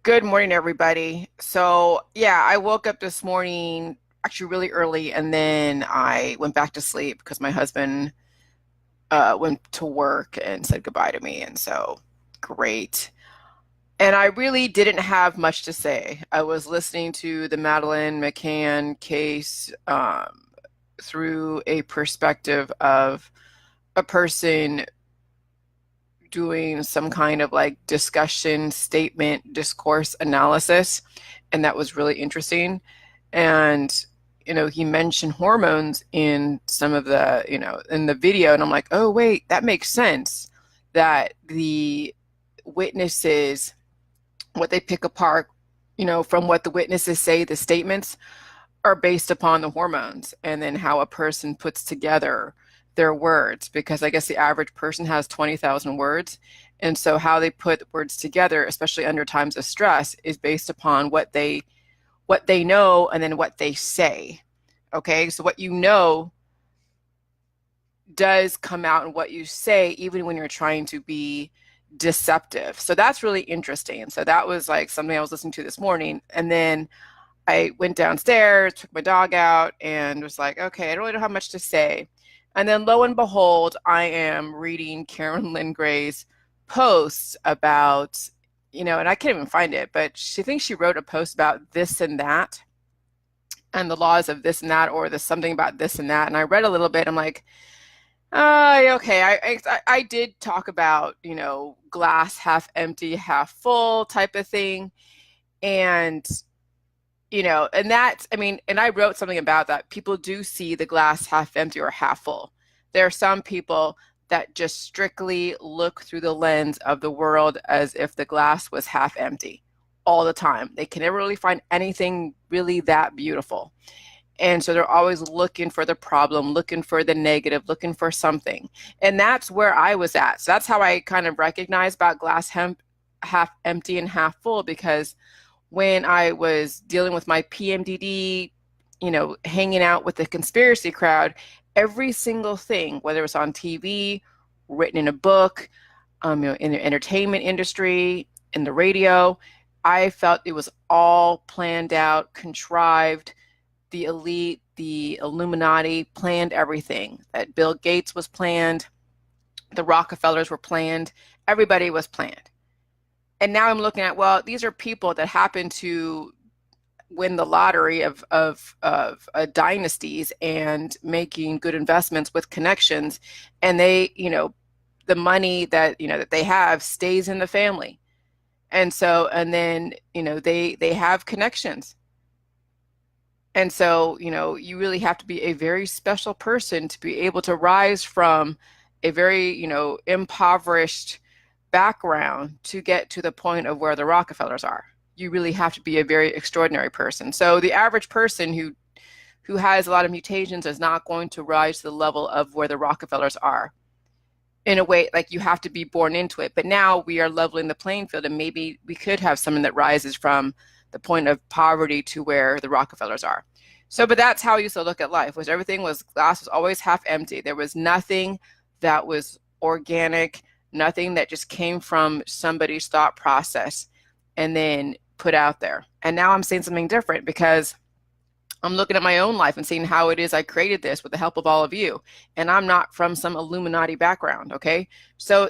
Good morning, everybody. So, yeah, I woke up this morning actually really early, and then I went back to sleep because my husband went to work and said goodbye to me. And so, great. And I really didn't have much to say. I was listening to the Madeline McCann case through a perspective of a person doing some kind of like discussion, statement, discourse analysis. And that was really interesting. And, he mentioned hormones in some of the, in the video. And I'm like, oh, wait, that makes sense that the witnesses, what they pick apart, from what the witnesses say, the statements are based upon the hormones and then how a person puts together their words, because I guess the average person has 20,000 words. And so how they put words together, especially under times of stress, is based upon what they know and then what they say. Okay? So what you know does come out in what you say even when you're trying to be deceptive. So that's really interesting. And so that was like something I was listening to this morning. And then I went downstairs, took my dog out, and was like, okay, I don't really have much to say. And then lo and behold, I am reading Karen Lynn Gray's posts about, and I can't even find it, but she thinks she wrote a post about this and that and the laws of this and that, or the something about this and that. And I read a little bit. I'm like, okay. I did talk about, glass half empty, half full type of thing. And and that's, I mean, and I wrote something about that. People do see the glass half empty or half full. There are some people that just strictly look through the lens of the world as if the glass was half empty all the time. They can never really find anything really that beautiful. And so they're always looking for the problem, looking for the negative, looking for something. And that's where I was at. So that's how I kind of recognize about half empty and half full, because when I was dealing with my PMDD, hanging out with the conspiracy crowd, every single thing, whether it was on TV, written in a book, in the entertainment industry, in the radio, I felt it was all planned out, contrived. The elite, the Illuminati planned everything. That Bill Gates was planned, the Rockefellers were planned, everybody was planned. And now I'm looking at, well, these are people that happen to win the lottery of dynasties and making good investments with connections, and they, the money that they have stays in the family, and so and then they have connections, and so you really have to be a very special person to be able to rise from a very impoverished background to get to the point of where the Rockefellers are. You really have to be a very extraordinary person. So the average person who has a lot of mutations is not going to rise to the level of where the Rockefellers are. In a way, like, you have to be born into it. But now we are leveling the playing field, and maybe we could have someone that rises from the point of poverty to where the Rockefellers are. So, but that's how I used to look at life. Was everything was glass was always half empty. There was nothing that was organic, nothing that just came from somebody's thought process and then put out there. And now I'm saying something different because I'm looking at my own life and seeing how it is I created this with the help of all of you. And I'm not from some Illuminati background, okay? So,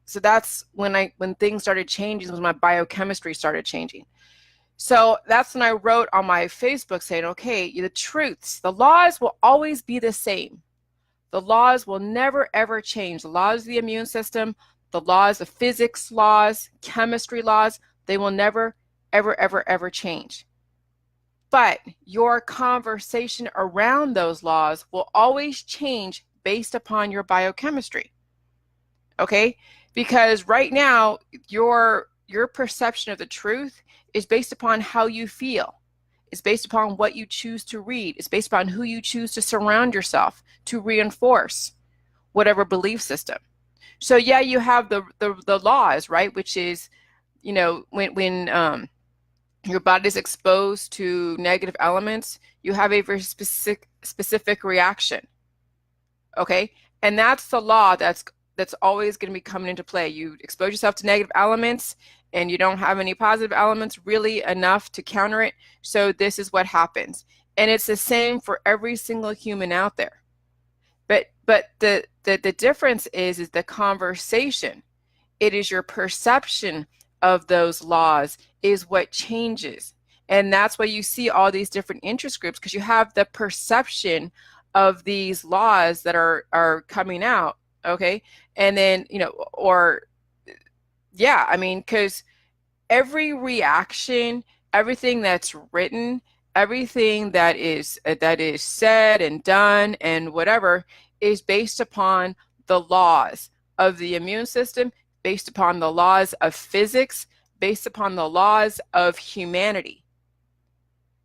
so that's when things started changing, when my biochemistry started changing. So that's when I wrote on my Facebook saying, okay, the truths, the laws will always be the same. The laws will never, ever change. The laws of the immune system, the laws of physics laws, chemistry laws, they will never, ever, ever, ever change. But your conversation around those laws will always change based upon your biochemistry. Okay? Because right now, your perception of the truth is based upon how you feel. It's based upon what you choose to read. It's based upon who you choose to surround yourself to reinforce whatever belief system. So yeah, you have the laws, right? Which is, when your body is exposed to negative elements, you have a very specific reaction. Okay, and that's the law that's always going to be coming into play. You expose yourself to negative elements, and you don't have any positive elements really enough to counter it. So this is what happens. And it's the same for every single human out there. But the difference is the conversation. It is your perception of those laws is what changes. And that's why you see all these different interest groups, because you have the perception of these laws that are coming out, okay? And then, or yeah, I mean, because every reaction, everything that's written, everything that is said and done and whatever is based upon the laws of the immune system, based upon the laws of physics, based upon the laws of humanity.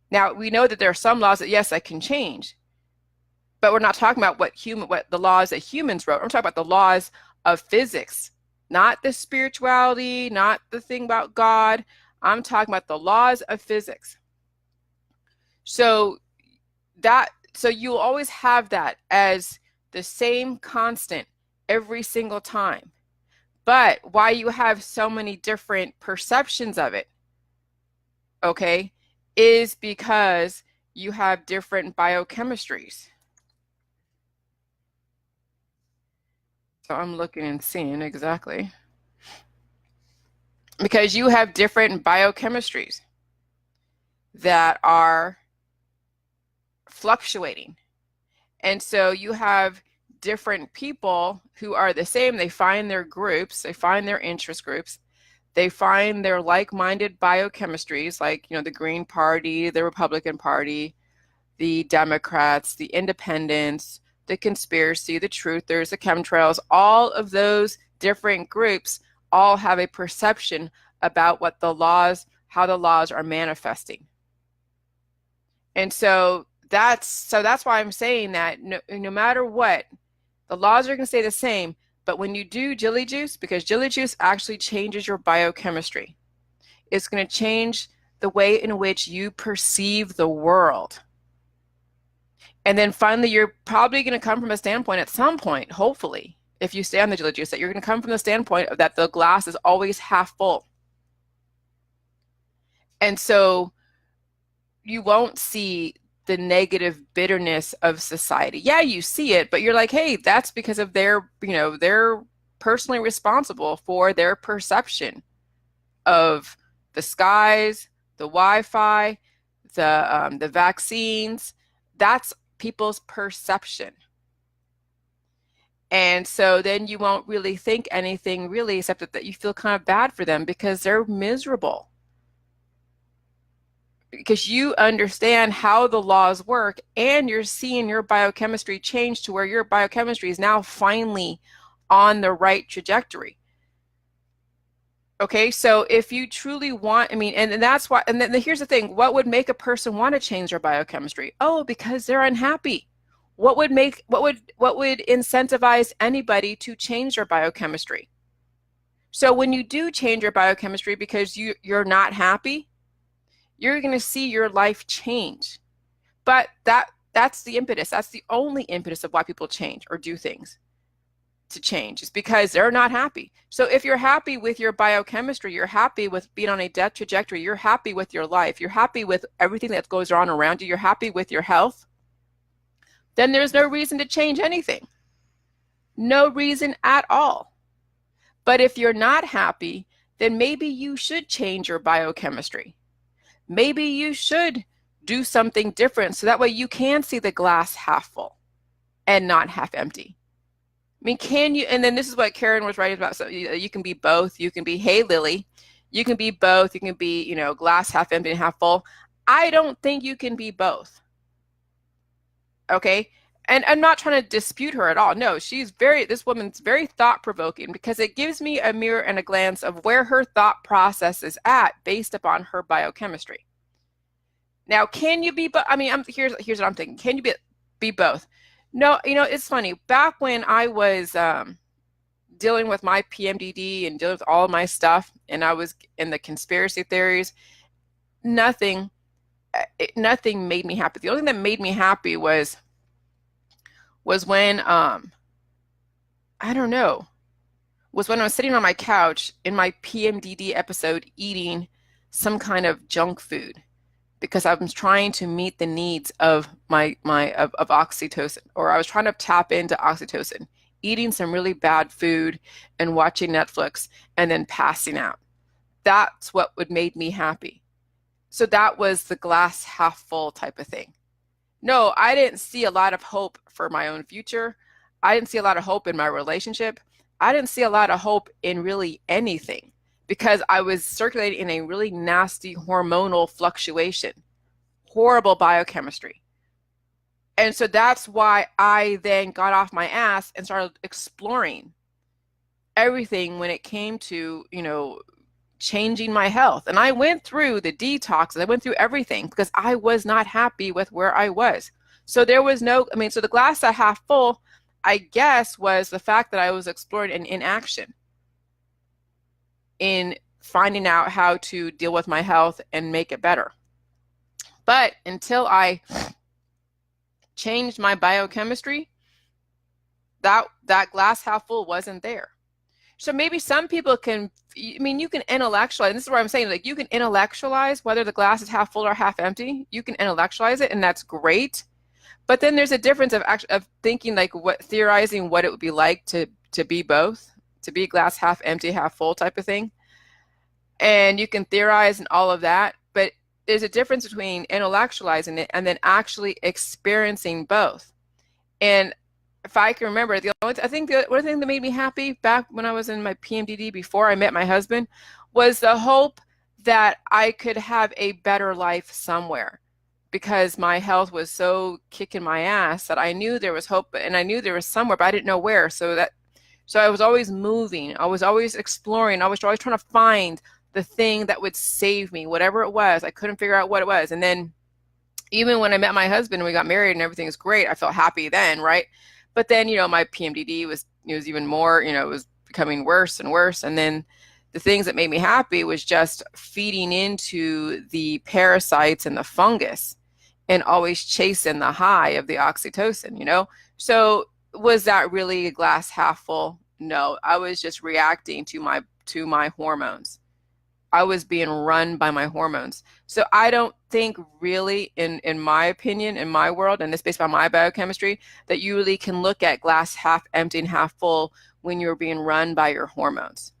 Now, we know that there are some laws that, yes, that can change, but we're not talking about what the laws that humans wrote. We're talking about the laws of physics, not the spirituality, not the thing about God. I'm talking about the laws of physics. So you'll always have that as the same constant every single time. But why you have so many different perceptions of it, okay, is because you have different biochemistries. So I'm looking and seeing exactly. Because you have different biochemistries that are fluctuating. And so you have different people who are the same. They find their groups, they find their interest groups, they find their like-minded biochemistries, like, the Green Party, the Republican Party, the Democrats, the Independents, the conspiracy, the truthers, the chemtrails, all of those different groups all have a perception about how the laws are manifesting. And so that's why I'm saying that no matter what, the laws are going to stay the same. But when you do Jilly Juice, because Jilly Juice actually changes your biochemistry, it's going to change the way in which you perceive the world. And then finally, you're probably going to come from a standpoint at some point, hopefully, if you stay on the Jilly Juice, that you're going to come from the standpoint of that the glass is always half full. And so you won't see the negative bitterness of society. Yeah, you see it, but you're like, hey, that's because of they're personally responsible for their perception of the skies, the Wi-Fi, the vaccines. That's people's perception. And so then you won't really think anything really, except that you feel kind of bad for them because they're miserable. Because you understand how the laws work and you're seeing your biochemistry change to where your biochemistry is now finally on the right trajectory. Okay, so if you truly want, I mean, and that's why, and then here's the thing, what would make a person want to change their biochemistry? Oh, because they're unhappy. What would incentivize anybody to change their biochemistry? So when you do change your biochemistry because you're not happy, you're going to see your life change. But that's the impetus. That's the only impetus of why people change or do things to change, is because they're not happy. So if you're happy with your biochemistry, you're happy with being on a death trajectory, you're happy with your life, you're happy with everything that goes on around you, you're happy with your health, then there's no reason to change anything. No reason at all. But if you're not happy, then maybe you should change your biochemistry. Maybe you should do something different so that way you can see the glass half full and not half empty. I mean, can you, and then this is what Karen was writing about, so you can be both. You can be, hey, Lily, you can be both. You can be, glass half empty and half full. I don't think you can be both. Okay? And I'm not trying to dispute her at all. No, this woman's very thought-provoking because it gives me a mirror and a glance of where her thought process is at based upon her biochemistry. Now, can you be, I mean, here's what I'm thinking. Can you be both? No, it's funny. Back when I was dealing with my PMDD and dealing with all of my stuff, and I was in the conspiracy theories, nothing made me happy. The only thing that made me happy was when I don't know, was when I was sitting on my couch in my PMDD episode eating some kind of junk food because I was trying to meet the needs of of oxytocin, or I was trying to tap into oxytocin, eating some really bad food and watching Netflix and then passing out. That's what would made me happy. So that was the glass half full type of thing. No, I didn't see a lot of hope for my own future. I didn't see a lot of hope in my relationship. I didn't see a lot of hope in really anything because I was circulating in a really nasty hormonal fluctuation, horrible biochemistry. And so that's why I then got off my ass and started exploring everything when it came to, changing my health. And I went through the detox, I went through everything because I was not happy with where I was. So there was no, so the glass at half full, I guess, was the fact that I was exploring and in action in finding out how to deal with my health and make it better. But until I changed my biochemistry, that glass half full wasn't there. So maybe some people can, you can intellectualize, and this is what I'm saying, like you can intellectualize whether the glass is half full or half empty. You can intellectualize it, and that's great. But then there's a difference of thinking, like theorizing what it would be like to be both, to be glass half empty, half full type of thing. And you can theorize and all of that, but there's a difference between intellectualizing it and then actually experiencing both. And if I can remember, I think the one thing that made me happy back when I was in my PMDD before I met my husband was the hope that I could have a better life somewhere, because my health was so kicking my ass that I knew there was hope, and I knew there was somewhere, but I didn't know where. So I was always moving. I was always exploring. I was always trying to find the thing that would save me, whatever it was. I couldn't figure out what it was. And then even when I met my husband and we got married and everything was great, I felt happy then, right? But then, my PMDD was even more, it was becoming worse and worse. And then the things that made me happy was just feeding into the parasites and the fungus and always chasing the high of the oxytocin, So was that really a glass half full? No, I was just reacting to my hormones. I was being run by my hormones. So I don't think really, in my opinion, in my world, and it's based on my biochemistry, that you really can look at glass half empty and half full when you're being run by your hormones.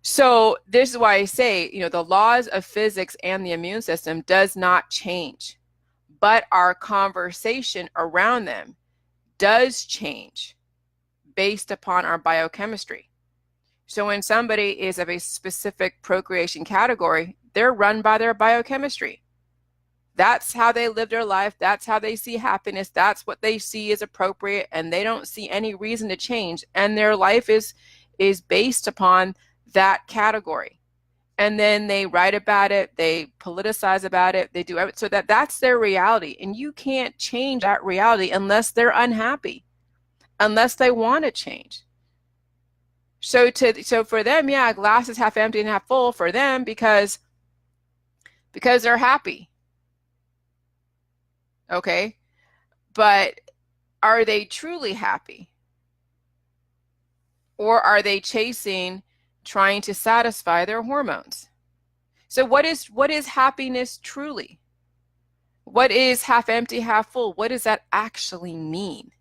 So this is why I say, the laws of physics and the immune system does not change, but our conversation around them does change based upon our biochemistry. So when somebody is of a specific procreation category, they're run by their biochemistry. That's how they live their life. That's how they see happiness. That's what they see as appropriate, and they don't see any reason to change. And their life is based upon that category. And then they write about it, they politicize about it, they do everything, so that's their reality. And you can't change that reality unless they're unhappy, unless they want to change. So for them, yeah, glass is half empty and half full for them because they're happy. Okay? But are they truly happy? Or are they trying to satisfy their hormones? So what is happiness truly? What is half empty, half full? What does that actually mean?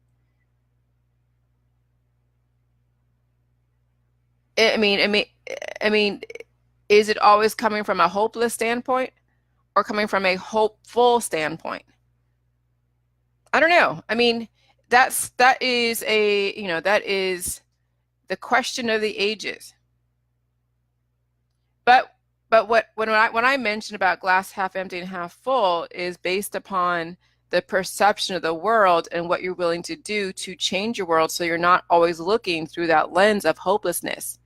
I mean, is it always coming from a hopeless standpoint or coming from a hopeful standpoint? I don't know. I mean, that is that is the question of the ages. But when I mentioned about glass half empty and half full is based upon the perception of the world and what you're willing to do to change your world, so you're not always looking through that lens of hopelessness,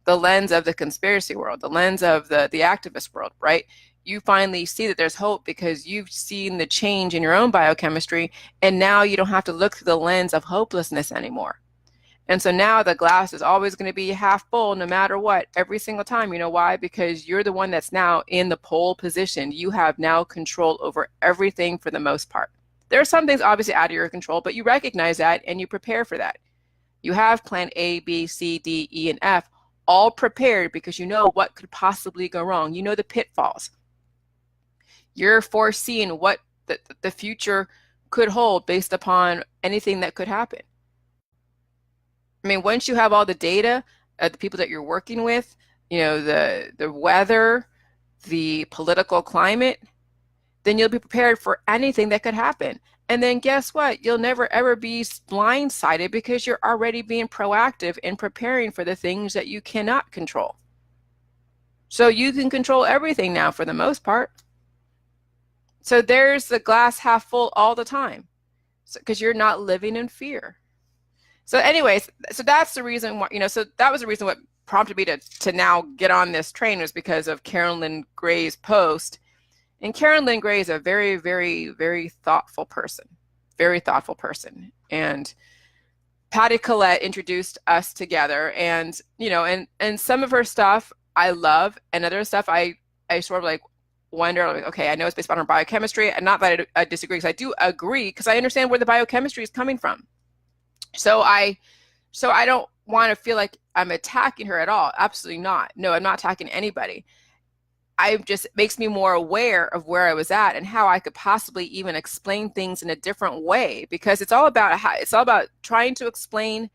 the lens of the conspiracy world, the lens of the activist world, right? You finally see that there's hope because you've seen the change in your own biochemistry, and now you don't have to look through the lens of hopelessness anymore. And so now the glass is always going to be half full no matter what, every single time. You know why? Because you're the one that's now in the pole position. You have now control over everything for the most part. There are some things obviously out of your control, but you recognize that and you prepare for that. You have plan A, B, C, D, E, and F all prepared because you know what could possibly go wrong. You know the pitfalls. You're foreseeing what the future could hold based upon anything that could happen. I mean, once you have all the data, the people that you're working with, the weather, the political climate, then you'll be prepared for anything that could happen. And then guess what? You'll never ever be blindsided because you're already being proactive in preparing for the things that you cannot control. So you can control everything now for the most part. So there's the glass half full all the time, because you're not living in fear. So anyways, so that's the reason why, so that was the reason what prompted me to now get on this train, was because of Carolyn Gray's post. And Carolyn Gray is a very, very, very thoughtful person, very thoughtful person. And Patty Collette introduced us together, and, and some of her stuff I love, and other stuff I sort of like wonder, like, okay, I know it's based on her biochemistry, and not that I disagree, because I do agree, because I understand where the biochemistry is coming from. So I don't want to feel like I'm attacking her at all. Absolutely not. No, I'm not attacking anybody. It makes me more aware of where I was at and how I could possibly even explain things in a different way, because it's all about trying to explain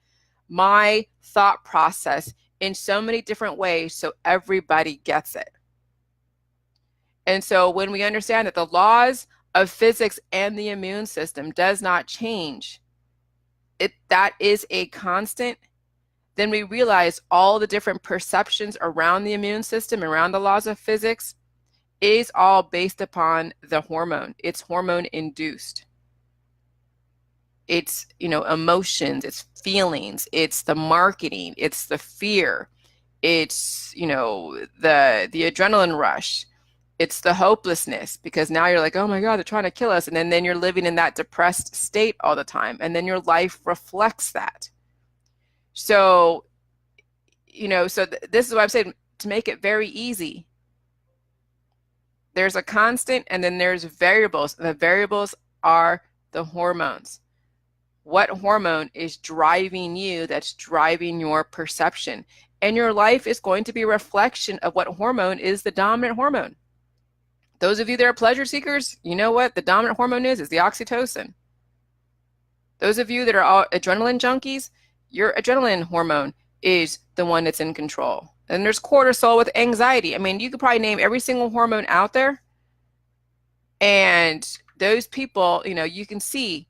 my thought process in so many different ways so everybody gets it. And so when we understand that the laws of physics and the immune system does not change, that is a constant, then we realize all the different perceptions around the immune system, around the laws of physics, is all based upon the hormone. It's hormone induced. It's, emotions, it's feelings, it's the marketing, it's the fear, it's, the adrenaline rush, it's the hopelessness, because now you're like, oh my God, they're trying to kill us. And then you're living in that depressed state all the time. And then your life reflects that. So, this is what I'm saying, to make it very easy. There's a constant, and then there's variables. The variables are the hormones. What hormone is driving you, that's driving your perception? And your life is going to be a reflection of what hormone is the dominant hormone. Those of you that are pleasure seekers, you know what the dominant hormone is the oxytocin. Those of you that are all adrenaline junkies, your adrenaline hormone is the one that's in control. And there's cortisol with anxiety. I mean, you could probably name every single hormone out there. And those people, you can see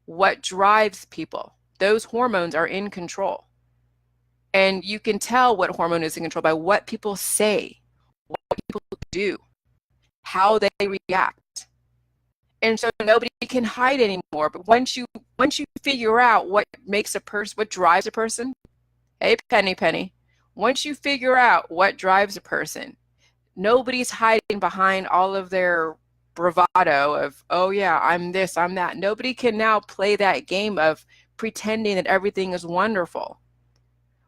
what drives people. Those hormones are in control. And you can tell what hormone is in control by what people say, what people do, how they react. And so nobody can hide anymore. But once you figure out what drives a person, hey, Penny, once you figure out what drives a person, nobody's hiding behind all of their bravado of, oh yeah, I'm this, I'm that. Nobody can now play that game of pretending that everything is wonderful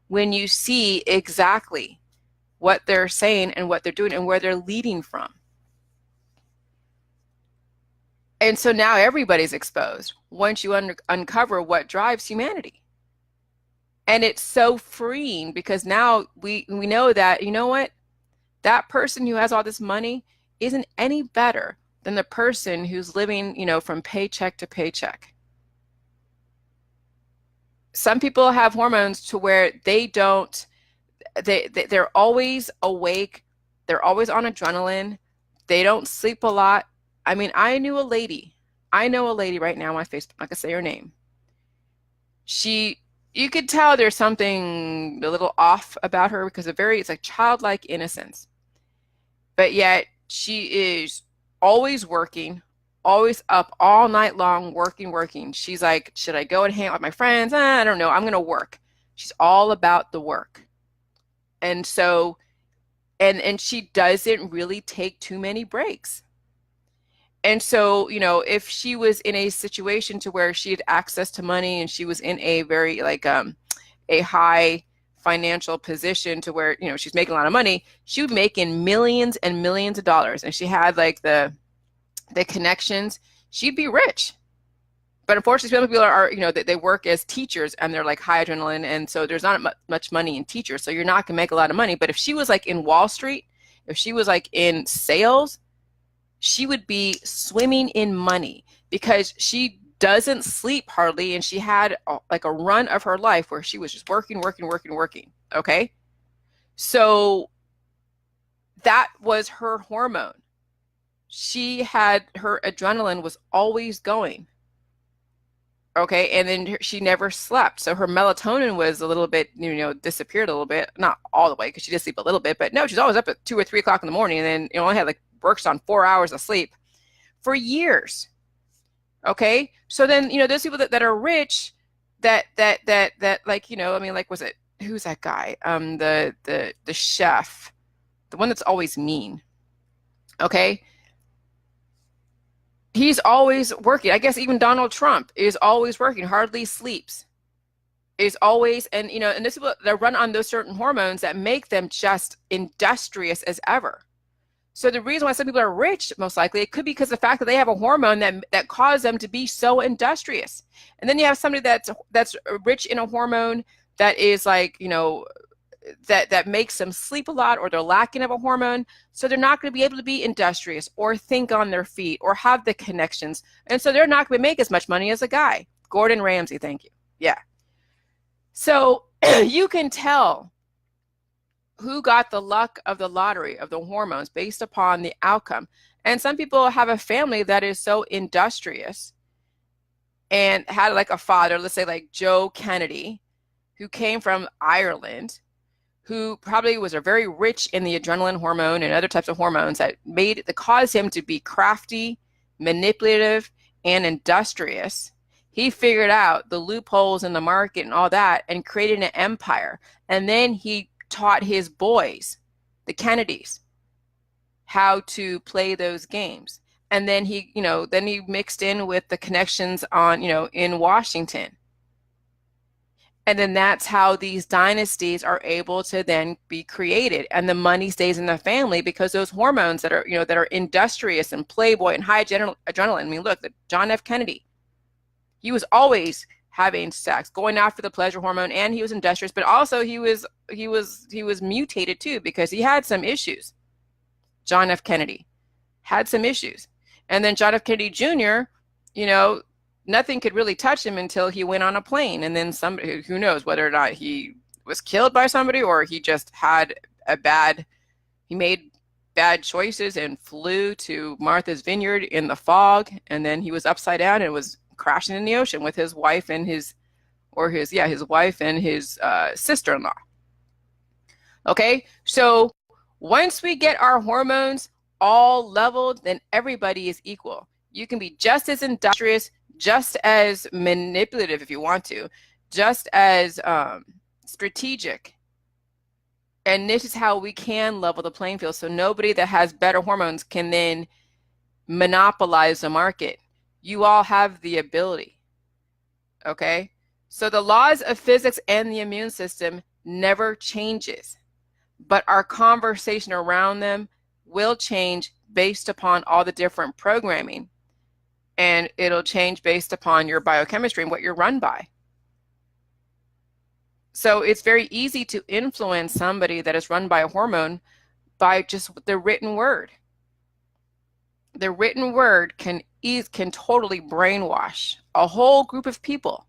when you see exactly what they're saying and what they're doing and where they're leading from. And so now everybody's exposed once you uncover what drives humanity. And it's so freeing, because now we know that, you know what? That person who has all this money isn't any better than the person who's living, from paycheck to paycheck. Some people have hormones to where they're always awake. They're always on adrenaline. They don't sleep a lot. I mean, I know a lady right now on my Facebook, I can say her name. You could tell there's something a little off about her, because it's like childlike innocence. But yet she is always working, always up all night long, working. She's like, should I go and hang out with my friends? I don't know. I'm going to work. She's all about the work. And so, and she doesn't really take too many breaks. And so, if she was in a situation to where she had access to money and she was in a very a high financial position to where, she's making a lot of money, she would be making millions and millions of dollars. And she had the connections, she'd be rich. But unfortunately, some people are, they work as teachers and they're like high adrenaline. And so there's not much money in teachers. So you're not going to make a lot of money. But if she was like in Wall Street, if she was like in sales, she would be swimming in money because she doesn't sleep hardly. And she had like a run of her life where she was just working, working, working, working. Okay. So that was her hormone. Her adrenaline was always going. Okay. And then she never slept. So her melatonin was a little bit, disappeared a little bit. Not all the way because she did sleep a little bit, but no, she's always up at 2 or 3 o'clock in the morning. And then, only had like works on 4 hours of sleep for years. Okay. So then, those people that are rich that like, like, was it, who's that guy? The chef, the one that's always mean. Okay. He's always working. I guess even Donald Trump is always working, hardly sleeps. Is always, and and this people that run on those certain hormones that make them just industrious as ever. So the reason why some people are rich, most likely, it could be because of the fact that they have a hormone that caused them to be so industrious. And then you have somebody that's rich in a hormone that is like, that makes them sleep a lot, or they're lacking of a hormone. So they're not going to be able to be industrious or think on their feet or have the connections. And so they're not going to make as much money as a guy. Gordon Ramsay, thank you. Yeah. So you can tell who got the luck of the lottery of the hormones based upon the outcome. And some people have a family that is so industrious and had like a father, let's say like Joe Kennedy, who came from Ireland, who probably was very rich in the adrenaline hormone and other types of hormones that caused him to be crafty, manipulative, and industrious. He figured out the loopholes in the market and all that and created an empire. And then he taught his boys, the Kennedys, how to play those games. And then he mixed in with the connections on, in Washington. And then that's how these dynasties are able to then be created. And the money stays in the family because those hormones that are, that are industrious and playboy and high adrenaline. I mean, look, John F. Kennedy, he was always having sex, going after the pleasure hormone, and he was industrious, but also he was mutated too because he had some issues. John F. Kennedy had some issues. And then John F. Kennedy Jr., nothing could really touch him until he went on a plane. And then somebody, who knows whether or not he was killed by somebody or he just had he made bad choices and flew to Martha's Vineyard in the fog. And then he was upside down and was crashing in the ocean with his wife and his wife and his sister-in-law. Okay. So once we get our hormones all leveled, then everybody is equal. You can be just as industrious, just as manipulative if you want to, just as strategic. And this is how we can level the playing field. So nobody that has better hormones can then monopolize the market. You all have the ability. Okay? So the laws of physics and the immune system never changes, but our conversation around them will change based upon all the different programming. And it'll change based upon your biochemistry and what you're run by. So it's very easy to influence somebody that is run by a hormone by just the written word. The written word can totally brainwash a whole group of people.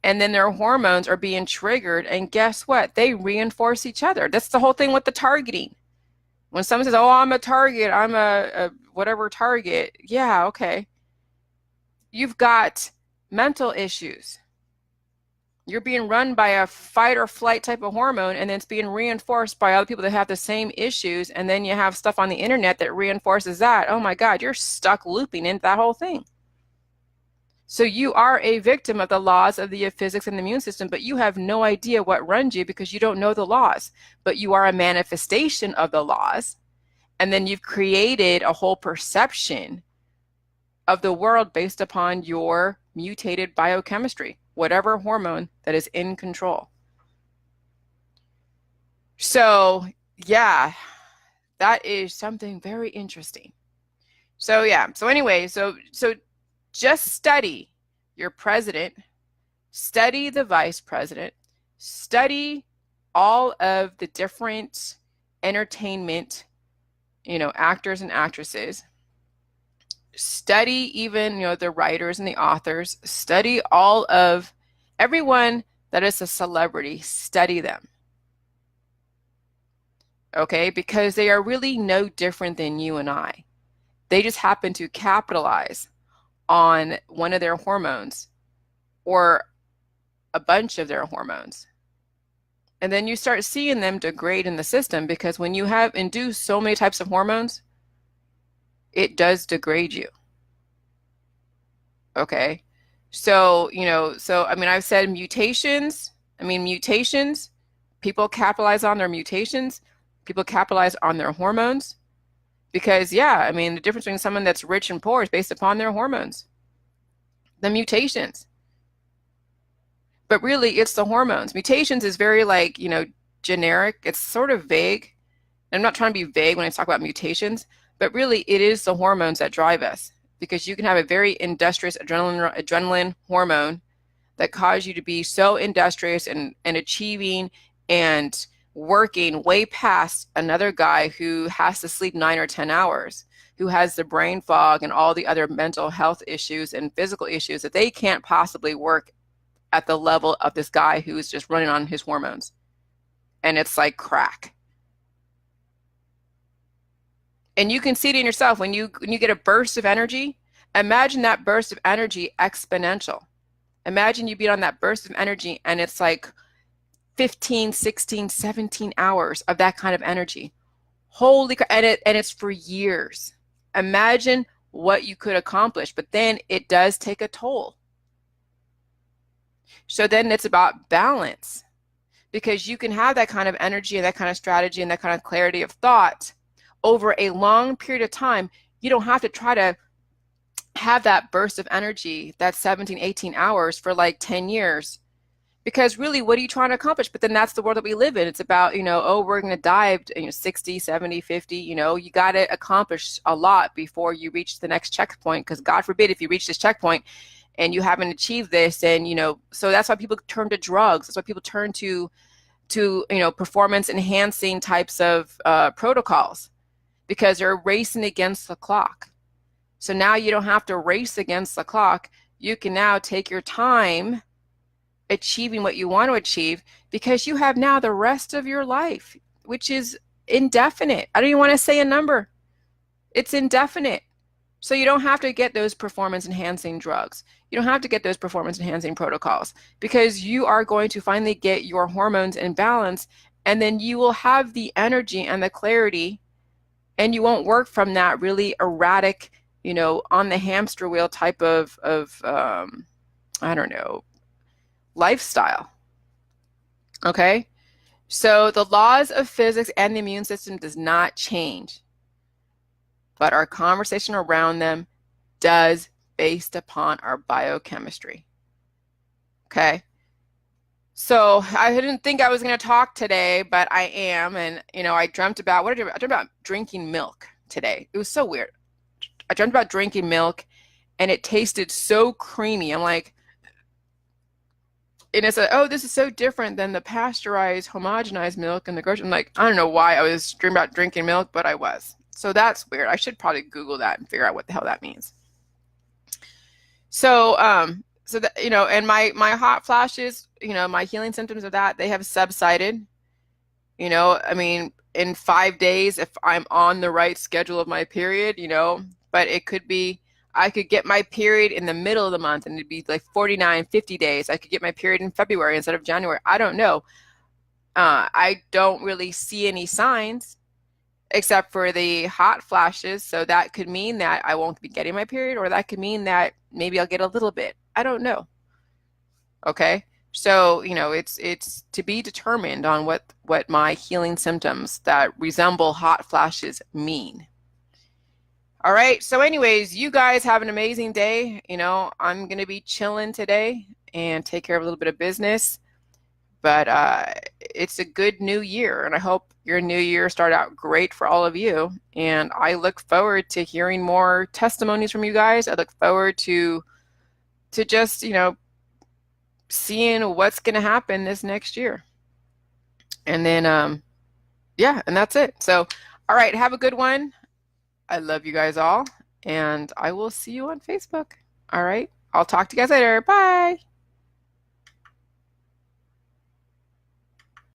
And then their hormones are being triggered. And guess what? They reinforce each other. That's the whole thing with the targeting. When someone says, oh, I'm a target, I'm a whatever target. Yeah, okay. You've got mental issues. You're being run by a fight or flight type of hormone, and then it's being reinforced by other people that have the same issues. And then you have stuff on the internet that reinforces that. Oh my God, you're stuck looping into that whole thing. So you are a victim of the laws of the physics and the immune system, but you have no idea what runs you because you don't know the laws. But you are a manifestation of the laws. And then you've created a whole perception of the world based upon your mutated biochemistry, whatever hormone that is in control. So yeah, that is something very interesting. So yeah, so anyway, so just study your president, study the vice president, study all of the different entertainment, actors and actresses, study even, the writers and the authors, study all of everyone that is a celebrity, study them. Okay, because they are really no different than you and I. They just happen to capitalize on one of their hormones or a bunch of their hormones. And then you start seeing them degrade in the system, because when you have induced so many types of hormones, it does degrade you. Okay. So, I've said mutations. People capitalize on their mutations. People capitalize on their hormones. Because, the difference between someone that's rich and poor is based upon their hormones, the mutations. But really, it's the hormones. Mutations is very generic. It's sort of vague. And I'm not trying to be vague when I talk about mutations, but really it is the hormones that drive us, because you can have a very industrious adrenaline hormone that cause you to be so industrious and achieving and working way past another guy who has to sleep 9 or 10 hours, who has the brain fog and all the other mental health issues and physical issues that they can't possibly work at the level of this guy who is just running on his hormones. And it's like crack. And you can see it in yourself when you get a burst of energy. Imagine that burst of energy exponential. Imagine you be on that burst of energy and it's like 15, 16, 17 hours of that kind of energy. Holy crap. And it's for years. Imagine what you could accomplish, but then it does take a toll. So then it's about balance, because you can have that kind of energy and that kind of strategy and that kind of clarity of thought over a long period of time. You don't have to try to have that burst of energy, that 17, 18 hours for like 10 years. Because really, what are you trying to accomplish? But then that's the world that we live in. It's about, we're going to die at 60, 70, 50. You got to accomplish a lot before you reach the next checkpoint. Because God forbid, if you reach this checkpoint and you haven't achieved this, and, so that's why people turn to drugs. That's why people turn to performance enhancing types of protocols, because they're racing against the clock. So now you don't have to race against the clock. You can now take your time achieving what you want to achieve, because you have now the rest of your life, which is indefinite. I don't even want to say a number. It's indefinite. So you don't have to get those performance enhancing drugs. You don't have to get those performance enhancing protocols, because you are going to finally get your hormones in balance, and then you will have the energy and the clarity, and you won't work from that really erratic, on the hamster wheel type of lifestyle. Okay. So the laws of physics and the immune system does not change, but our conversation around them does, based upon our biochemistry. Okay. So I didn't think I was going to talk today, but I am. And, I dreamt about, I dreamt about drinking milk today. It was so weird. I dreamt about drinking milk and it tasted so creamy. I'm like, and it's like, oh, this is so different than the pasteurized, homogenized milk in the grocery. I'm like, I don't know why I was dreaming about drinking milk, but I was. So that's weird. I should probably Google that and figure out what the hell that means. So, that, and my hot flashes, my healing symptoms of that, they have subsided. In 5 days, if I'm on the right schedule of my period, but it could be, I could get my period in the middle of the month and it'd be like 49, 50 days. I could get my period in February instead of January. I don't know. I don't really see any signs except for the hot flashes. So that could mean that I won't be getting my period, or that could mean that maybe I'll get a little bit. I don't know. Okay. So, it's to be determined on what my healing symptoms that resemble hot flashes mean. All right. So anyways, you guys have an amazing day. I'm going to be chilling today and take care of a little bit of business, but it's a good new year, and I hope your new year start out great for all of you. And I look forward to hearing more testimonies from you guys. I look forward to to just, seeing what's going to happen this next year. And then, yeah, and that's it. So, all right, have a good one. I love you guys all, and I will see you on Facebook. All right, I'll talk to you guys later. Bye.